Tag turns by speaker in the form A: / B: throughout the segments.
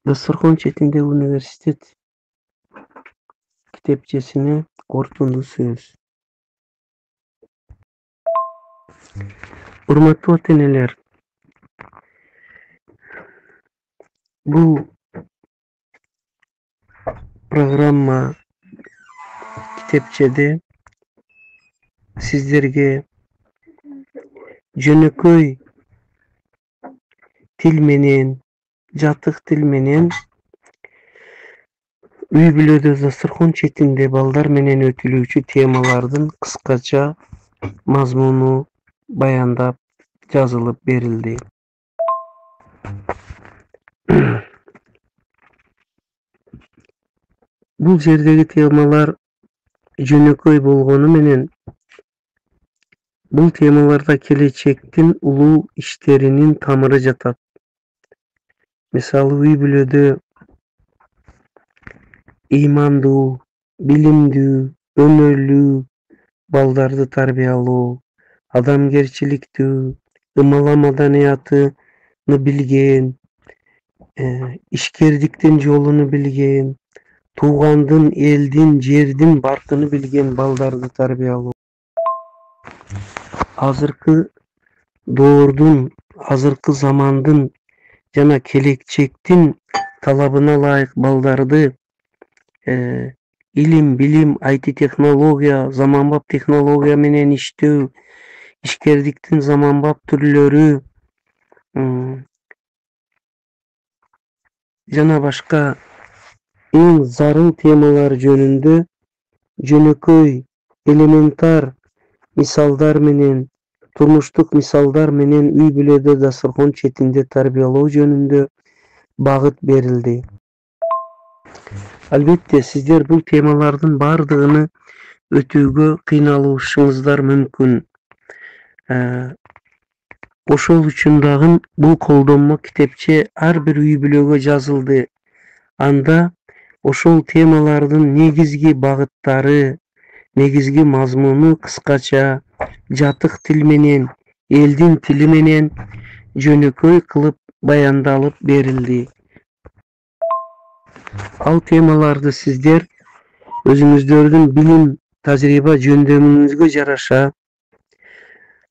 A: Dasturxon chetinde universitet kitepçesine korkundu söz. Урматтуу ата-энелер, бул программа китепчеде сиздерге жөнөкөй тил менен, жатык тил менен үй бүлөдө дасturxon четинде балдар менен өтүлүүчү темалардын кыскача мазмуну баяндап жазылып берилди. Бул жердеги темалар жөнөкөй болгону менен бул темаларда келечектин улуу иштеринин тамыры жатат. Мисалы, үй бүлөдө ыймандуу, билимдүү, өнөрлүү балдарды тарбиялоо, адамгерчиликтүү, ымала маданиятыны билген, ишкердиктин жолуну билген, туугандын, элдин, жердин баркын билген балдарды тарбиялоо. Азыркы доордун, азыркы замандын жана келечектин талабына ылайык балдарды илим, билим, IT технология, заманбап технология менен иштөө, ишкердиктин заманбап түрлөрү жана башка эң зарыл темалар жөнүндө жөнөкөй, элементар мисалдар менен, турмуштук мисалдар менен үй бүлөдө дасturxon четинде тарбиялоо жөнүндө багыт берилди. Албетте, сиздер бул темалардын бардыгын өтүүгө кыйналышыңыздар мүмкүн. Ошол үчүн дагы бул колдонмо китепче ар бир үй бүлөгө жазылды. Анда ошол темалардын негизги багыттары, негизги мазмуну кыскача жатык тил менен, элдин тили менен жөнөкөй кылып баяндалып берилди. Ал темаларды сиздер өзүңүздөрдүн билим, тажрыйба жөндөмүңүзгө жараша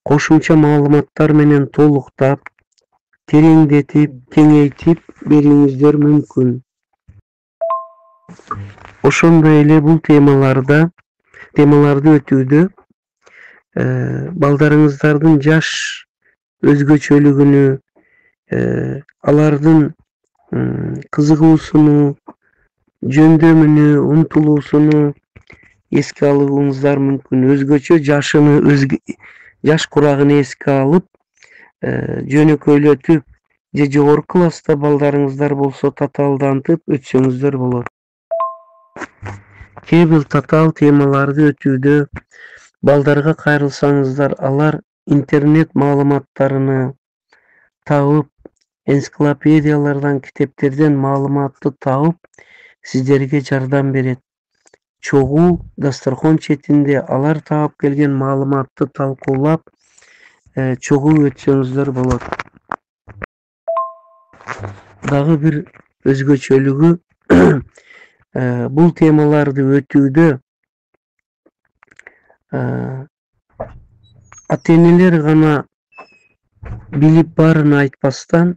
A: кошумча маалыматтар менен толуктап, тереңдетип, кеңейтип берүүңүздөр мүмкүн. Ошондой эле бул темаларды өтүүдө балдарыңыздардын жаш өзгөчөлүгүнү, алардын кызыгуусуну, жөндөмүнү, умтулуусуну эске алууңуздар мүмкүн. Өзгөчө жашыны, жаш курагын эске алып, жөнөкөйлөтүп же жогорку класста балдарыңыздар болсо татаалдантып өтсөңүздөр болот. Кээ бир татаал темаларды өтүүдө балдарга кайрылсаңыздар, алар интернет маалыматтарыны табып, энциклопедиялардан, китептерден маалыматты табып, сиздерге жардам берет. Чогуу дасturxon четинде алар таап келген маалыматты талкуулап, чогуу өтсөңүздөр болот. Дагы бир өзгөчөлүгү бул темаларды өтүүдө ата-энелер гана билип баарын айтпастан,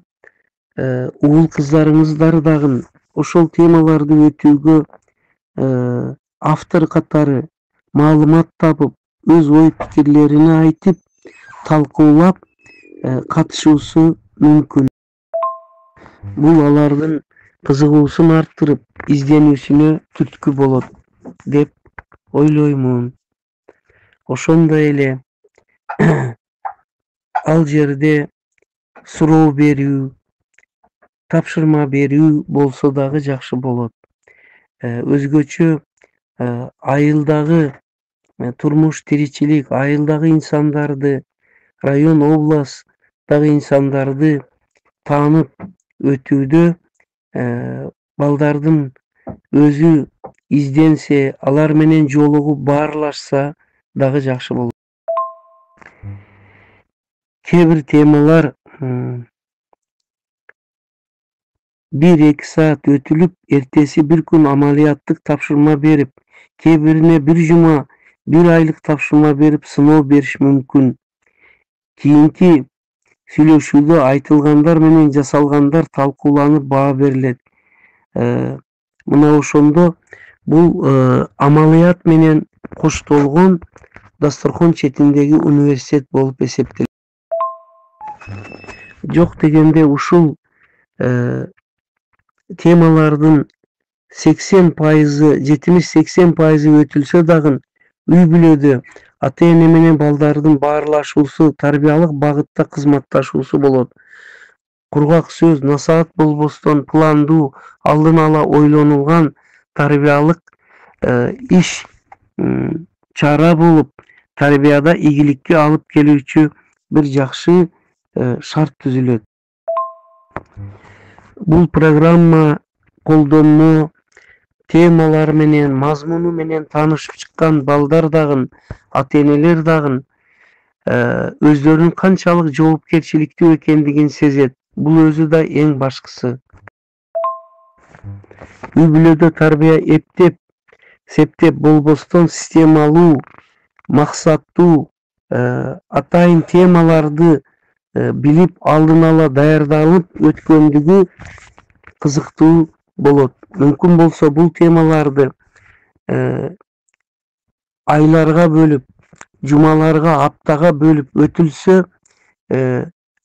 A: уул кыздарыңыздар дагы ошол темаларды өтүүгө автор катары маалымат табып, өз ой пикирлерин айтып, талкуулап катышуусу мүмкүн. Бул алардын кызыгуусун арттырып, изденүүсүнө түрткү болот деп ойлоймун. Ошондой эле ал жерде суроо берүү, тапшырма берүү болсо дагы жакшы болот. Өзгөчө айылдагы турмуш, тиричилик, айылдагы инсандарды, район, областтагы инсандарды таанып өтүүдө балдардын өзү изденсе, алар менен жолугуп баарлашса дагы жакшы болот. Кээ бир темалар 1-2 saat ötülüp ertesi bir gün ameliyatlık tapşırma berip, kebirine bir juma, bir aylık tapşırma berip sınoo beriş mümkün. Kийинки сүйлөшүүдө айтылгандар менен жасалгандар талкууланып баа берилет. Мына ошондо бул амалият менен коштолгон дасторкон четиндеги университет болуп эсептелет. Жок дегенде ушул темалардын 80%, 70-80% өтүлсө дагы үй бүлөдө ата-эне менен балдардын баарлашуусу, тарбиялык багытта кызматташуусу болот. Кургак сөз, насаат болбостон пландуу, алдын ала ойлонулган тарбиялык иш чара болуп, тарбияда ийгиликке алып келүүчү бир жакшы шарт түзүлөт. Бул программа колдонмо темалар менен, мазмуну менен таанышып чыккан балдар дагы, ата-энелер дагы өздөрүнүн канчалык жоопкерчиликтүү экендигин сезет. Бул өзү да эң башкысы. Үй бүлөдө тарбия эптеп, септеп болбостон системалуу, максаттуу, атайын темаларды билип, алдын ала даярдалып өткөндүгү кызыктуу болот. Мүмкүн болсо бул темаларды айларга бөлүп, жумаларга, аптага бөлүп өтүлсө,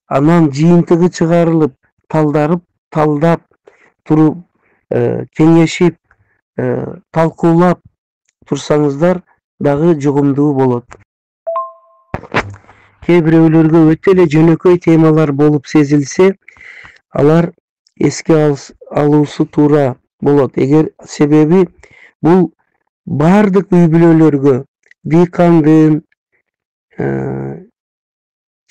A: анан жыйынтыгы чыгарылып, талдап туруп, кеңешип, талкуулап турсаңыздар дагы жугумдуу болот. Кээ бирөөлөргө өтө эле жөнөкөй темалар болуп сезилсе, алар эске алуусу туура болот. Себеби бул бардык үй бүлөлөргө, дыйкандын,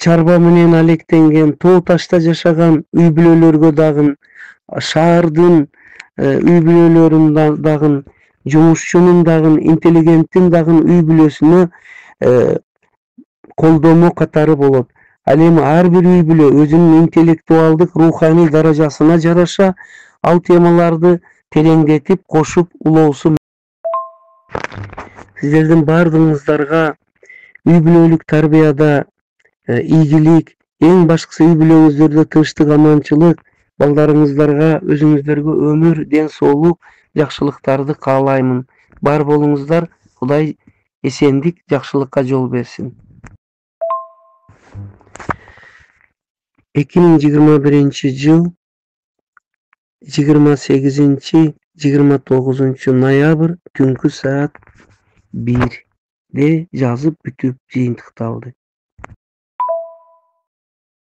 A: чарба менен алектенген, тоо ташта жашаган үй бүлөлөргө дагы, шаардын үй бүлөлөрүнүн дагы, жумушчунун дагы, интеллигенттин дагы үй бүлөсүнө колдомо катары болот. Ал эми ар бир үй бүлө өзүнүн интеллектуалдык, руханий даражасына жараша ал темаларды тереңдетип, кошуп улоосу. Сиздердин бардыгыңыздарга үй бүлөлүк тарбияда ийгилик, эң башкысы үй бүлөңүздөрдө тынчтык, аманчылык, балдарыңыздарга, өзүңүздөргө өмүр, ден соолук, жакшылыктарды каалаймын. Бар болуңуздар, Кудай эсендик, жакшылыкка жол берсин. 2021-жыл 28-29 ноябрь түнкү саат 1-де жазып бүтүп жыйынтыкталды.